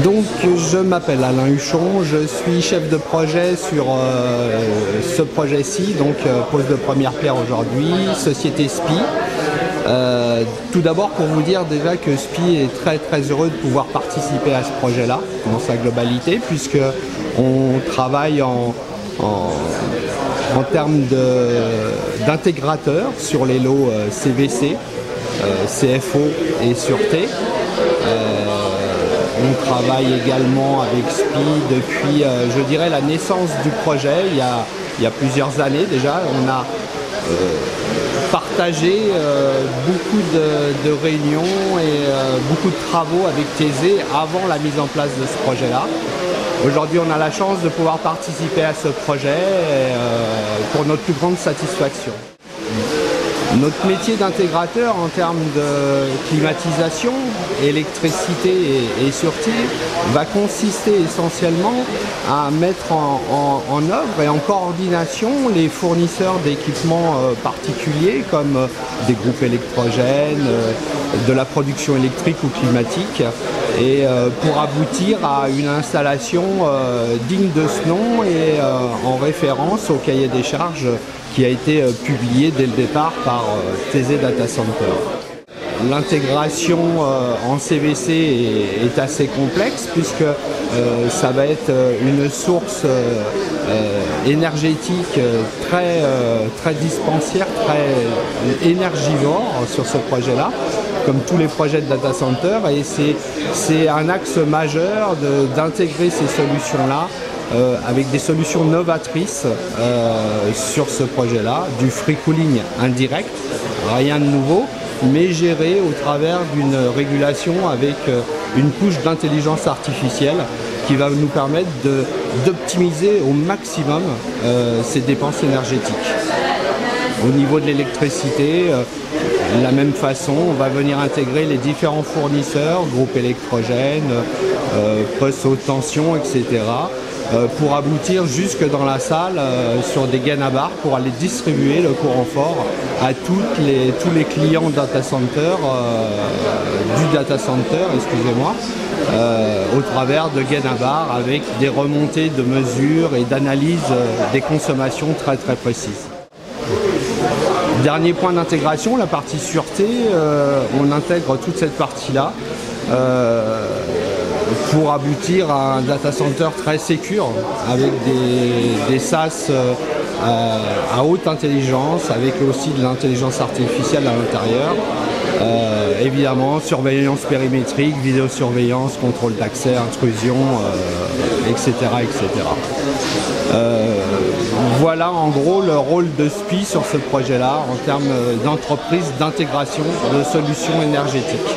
Donc je m'appelle Alain Huchon, je suis chef de projet sur ce projet-ci, donc pose de première pierre aujourd'hui, société SPI. Tout d'abord pour vous dire déjà que SPI est très heureux de pouvoir participer à ce projet-là dans sa globalité, puisque on travaille en termes d'intégrateurs sur les lots CVC, CFO et sûreté. On travaille également avec SPI depuis, je dirais, la naissance du projet, il y a plusieurs années déjà. On a partagé beaucoup de réunions et beaucoup de travaux avec Thésée avant la mise en place de ce projet-là. Aujourd'hui, on a la chance de pouvoir participer à ce projet pour notre plus grande satisfaction. Notre métier d'intégrateur en termes de climatisation, électricité et sûreté va consister essentiellement à mettre en œuvre et en coordination les fournisseurs d'équipements particuliers comme des groupes électrogènes, de la production électrique ou climatique, et pour aboutir à une installation digne de ce nom et en référence au cahier des charges qui a été publié dès le départ par Thésée Data Center. L'intégration en CVC est assez complexe puisque ça va être une source énergétique très dispensière, très énergivore sur ce projet-là, comme tous les projets de data center, et c'est un axe majeur d'intégrer ces solutions-là avec des solutions novatrices sur ce projet-là, du free cooling indirect, rien de nouveau, mais géré au travers d'une régulation avec une couche d'intelligence artificielle qui va nous permettre d'optimiser au maximum ces dépenses énergétiques. Au niveau de l'électricité, de la même façon, on va venir intégrer les différents fournisseurs, groupes électrogènes, postes haute tension, etc., pour aboutir jusque dans la salle sur des gaines à barre pour aller distribuer le courant fort à tous les clients data center, du data center, excusez-moi, au travers de gaines à barre avec des remontées de mesures et d'analyse des consommations très précises. Dernier point d'intégration, la partie sûreté, on intègre toute cette partie-là pour aboutir à un data center très sécure avec des SaaS à haute intelligence, avec aussi de l'intelligence artificielle à l'intérieur. Évidemment, surveillance périmétrique, vidéosurveillance, contrôle d'accès, intrusion, etc. Voilà en gros le rôle de SPI sur ce projet-là en termes d'entreprise d'intégration de solutions énergétiques.